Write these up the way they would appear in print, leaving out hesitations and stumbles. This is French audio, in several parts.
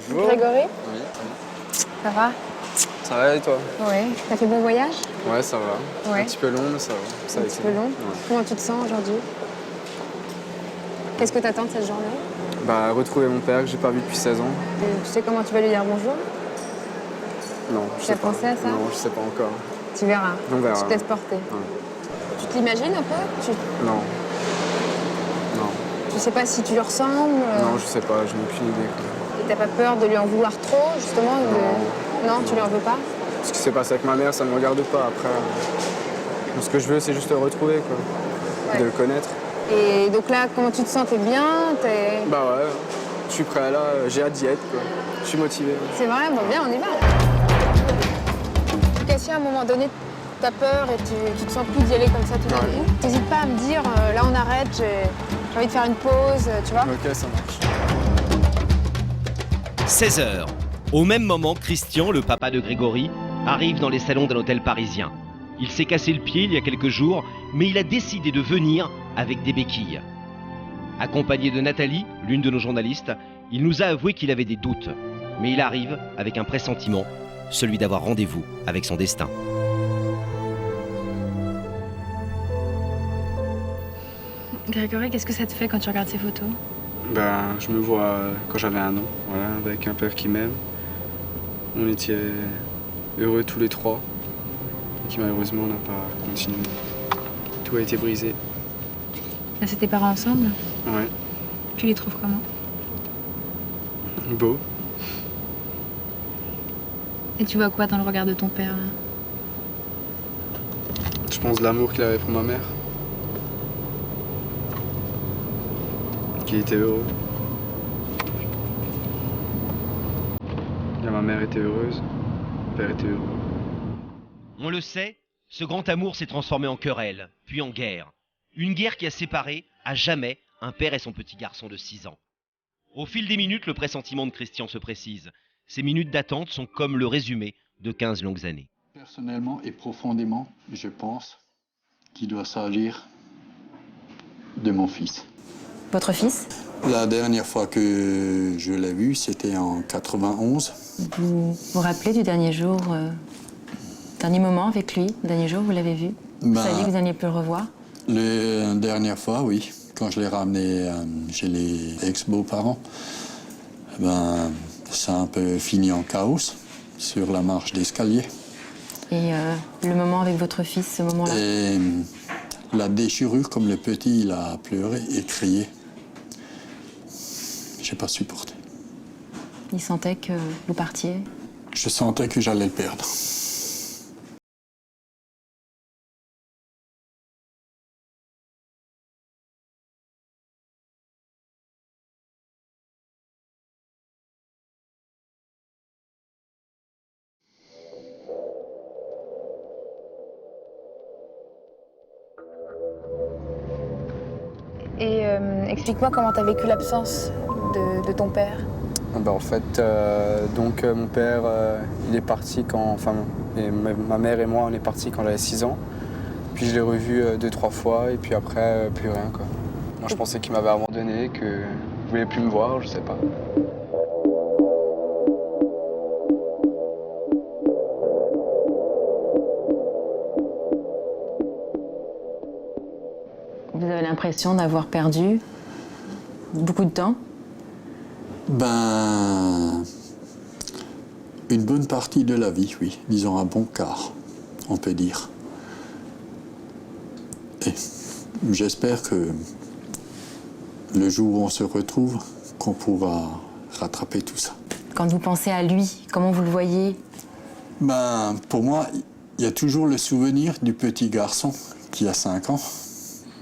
Bonjour. Grégory, Oui. ça va? Ça va et toi? Oui. T'as fait bon voyage? Ouais, ça va. Ouais. Un petit peu long, mais ça va. Ça Un a petit été. peu long. Ouais. Comment tu te sens aujourd'hui? Qu'est-ce que t'attends de cette journée? Bah, retrouver mon père que j'ai pas vu depuis 16 ans. Tu sais comment tu vas lui dire bonjour? Non, je sais T'as pas. pensé à ça? Non, je sais pas encore. Tu verras. On verra. Tu te laisses porter. Ouais. Tu te l'imagines un peu? Non. Non. Tu sais pas si tu lui ressembles? Non, je sais pas, je n'ai aucune idée. Quoi. Et t'as pas peur de lui en vouloir trop, justement? Non, tu lui en veux pas? Ce qui s'est passé avec ma mère, ça me regarde pas après. Ce que je veux, c'est juste le retrouver, quoi. Ouais. De le connaître. Et donc là, comment tu te sens? T'es bien? Bah ouais, je suis prêt là, j'ai hâte d'y être, quoi. Je suis motivé. C'est vrai? Bon, bien, on y va. Ok, si à un moment donné, t'as peur et tu te sens plus d'y aller comme ça tout d'un coup, t'hésites pas à me dire, là on arrête, j'ai envie de faire une pause, tu vois? Ok, ça marche. 16h. Au même moment, Christian, le papa de Grégory, arrive dans les salons d'un hôtel parisien. Il s'est cassé le pied il y a quelques jours, mais il a décidé de venir avec des béquilles. Accompagné de Nathalie, l'une de nos journalistes, il nous a avoué qu'il avait des doutes. Mais il arrive avec un pressentiment, celui d'avoir rendez-vous avec son destin. Grégory, qu'est-ce que ça te fait quand tu regardes ces photos? Ben, je me vois quand j'avais 1 an, voilà, avec un père qui m'aime. On était heureux tous les trois, et qui malheureusement n'a pas continué. Tout a été brisé. Là, c'est tes parents ensemble? Ouais, Tu les trouves comment? beau. Et tu vois quoi dans le regard de ton père, là? Je pense de l'amour qu'il avait pour ma mère. Qu'il était heureux. Et ma mère était heureuse, mon père était heureux. On le sait, ce grand amour s'est transformé en querelle, puis en guerre. Une guerre qui a séparé, à jamais, un père et son petit garçon de 6 ans. Au fil des minutes, le pressentiment de Christian se précise. Ces minutes d'attente sont comme le résumé de 15 longues années. Personnellement et profondément, je pense qu'il doit s'agir de mon fils. Votre fils? La dernière fois que je l'ai vu, c'était en 91. Vous vous rappelez du dernier jour, dernier moment avec lui, le dernier jour où vous l'avez vu? Vous saviez que vous n'alliez plus le revoir? La dernière fois, oui. Quand je l'ai ramené chez les ex-beaux-parents, ça a un peu fini en chaos sur la marche d'escalier. Et le moment avec votre fils, ce moment-là? Et la déchirure, comme le petit, il a pleuré et crié. J'ai pas supporté. Il sentait que vous partiez? Je sentais que j'allais le perdre. Et explique-moi comment t'as vécu l'absence de ton père. Ben, en fait, mon père, il est parti quand... Enfin, et ma mère et moi, on est partis quand j'avais 6 ans. Puis je l'ai revu 2-3 fois, et puis après, plus rien, quoi. Moi, je pensais qu'il m'avait abandonné, qu'il ne voulait plus me voir, je sais pas. Vous avez l'impression d'avoir perdu beaucoup de temps? Une bonne partie de la vie, oui. Disons un bon quart, on peut dire. Et j'espère que le jour où on se retrouve, qu'on pourra rattraper tout ça. Quand vous pensez à lui, comment vous le voyez? Pour moi, il y a toujours le souvenir du petit garçon qui a 5 ans.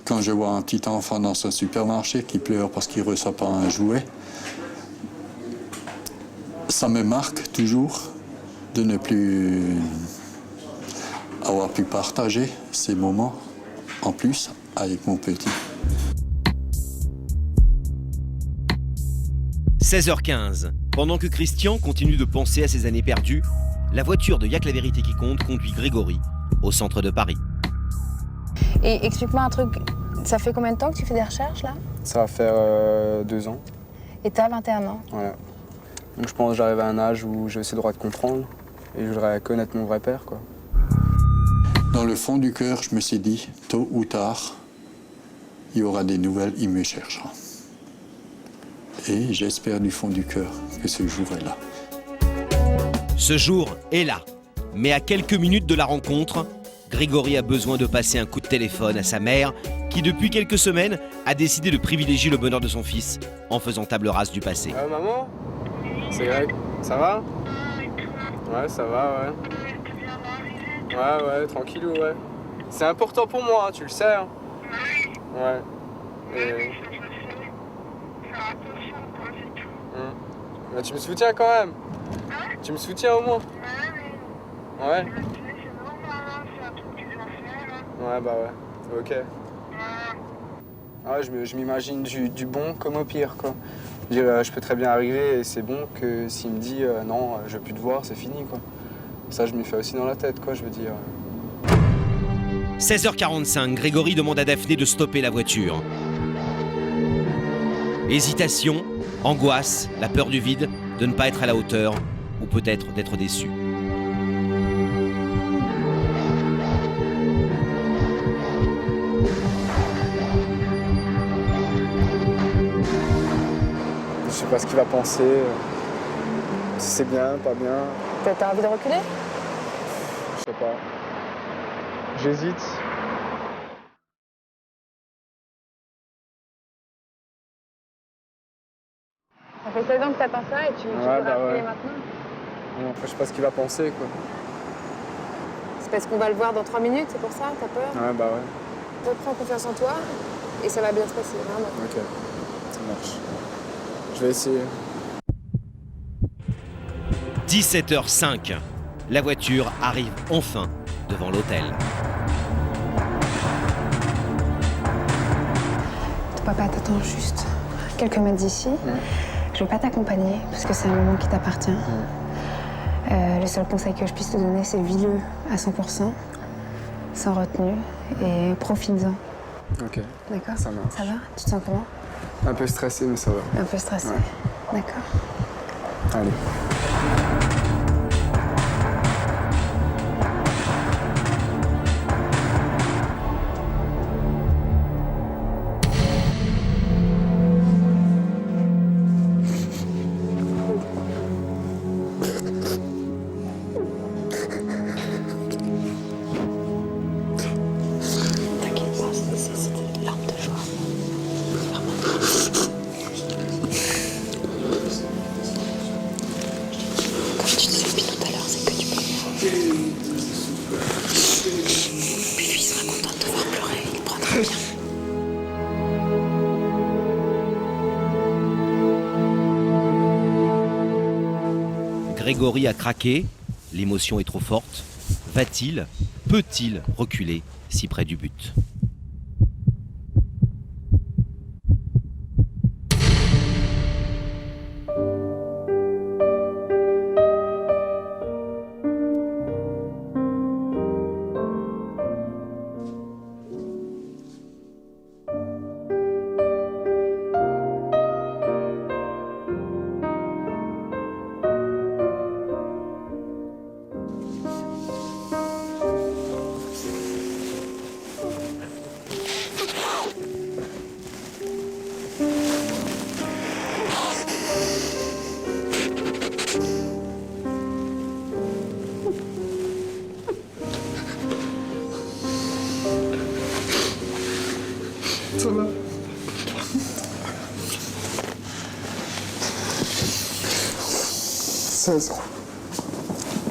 Quand je vois un petit enfant dans ce supermarché qui pleure parce qu'il ne reçoit pas un jouet, ça me marque toujours de ne plus avoir pu partager ces moments en plus avec mon petit. 16h15. Pendant que Christian continue de penser à ses années perdues, la voiture de Y'a que la vérité qui compte conduit Grégory au centre de Paris. Et explique-moi un truc, ça fait combien de temps que tu fais des recherches là? Ça va faire 2 ans. Et t'as 21 ans. Voilà. Donc je pense que j'arrive à un âge où j'ai aussi le droit de comprendre et je voudrais connaître mon vrai père, quoi. Dans le fond du cœur, je me suis dit, tôt ou tard, il y aura des nouvelles, il me cherchera. Et j'espère du fond du cœur que ce jour est là. Ce jour est là. Mais à quelques minutes de la rencontre, Grégory a besoin de passer un coup de téléphone à sa mère qui, depuis quelques semaines, a décidé de privilégier le bonheur de son fils en faisant table rase du passé. Maman? C'est Greg. Ça va? Ouais, ça va, ouais. Ouais, tranquillou, ouais. C'est important pour moi, hein, tu le sais. Hein. Ouais. Et... Bah, tu me soutiens quand même. Tu me soutiens au moins. Ouais. Ouais, bah ouais. Ok. Ouais, je m'imagine du bon comme au pire, quoi. Je peux très bien arriver et c'est bon que s'il me dit non, je veux plus te voir, c'est fini, quoi. Ça, je m'y fais aussi dans la tête, quoi, je veux dire. 16h45, Grégory demande à Daphné de stopper la voiture. Hésitation, angoisse, la peur du vide, de ne pas être à la hauteur ou peut-être d'être déçu. Je sais pas ce qu'il va penser, si c'est bien, pas bien. T'as envie de reculer? Je sais pas. J'hésite. Ça fait 16 ans que t'attends ça et tu voudrais reculer maintenant? Bon, après, je sais pas ce qu'il va penser, quoi. C'est parce qu'on va le voir dans 3 minutes, c'est pour ça? T'as peur? Ouais, bah ouais. Reprends confiance en toi et ça va bien se passer, vraiment. Ok, ça marche. Je vais essayer. 17h05, la voiture arrive enfin devant l'hôtel. Ton papa t'attend juste quelques mètres d'ici. Je vais pas t'accompagner parce que c'est un moment qui t'appartient. Le seul conseil que je puisse te donner, c'est vis-le à 100%, sans retenue, et profite-en. Ok. D'accord? Ça marche. Ça va? Tu te sens comment? Un peu stressé, mais ça va. Un peu stressé. Ouais. D'accord. Allez. Grégory a craqué, l'émotion est trop forte. Va-t-il, peut-il reculer si près du but ? Ça va.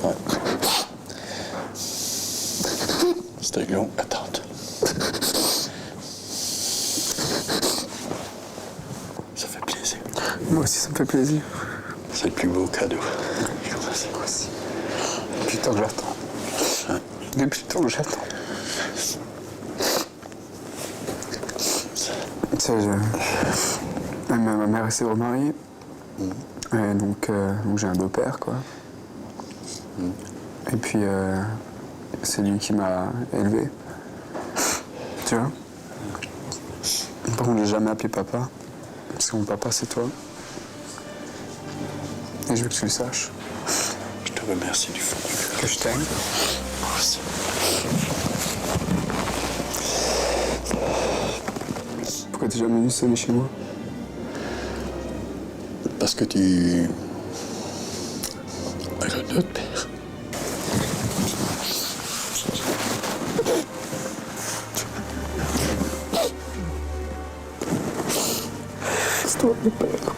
Ouais. C'était une longue attente. Ça fait plaisir. Moi aussi, ça me fait plaisir. C'est le plus beau cadeau. Moi aussi. Depuis le temps que j'attends. Depuis le temps que j'attends. Tu sais, ma mère s'est remariée. Et donc j'ai un beau-père, quoi. Et puis, c'est lui qui m'a élevé. Tu vois? Par contre, j'ai jamais appelé papa. Parce que mon papa, c'est toi. Et je veux que tu le saches. Je te remercie du fond du cœur. Que je t'aime. Moi aussi. Pourquoi t'es jamais venu sonner chez moi? Parce que tu... avec un autre père. C'est toi le père.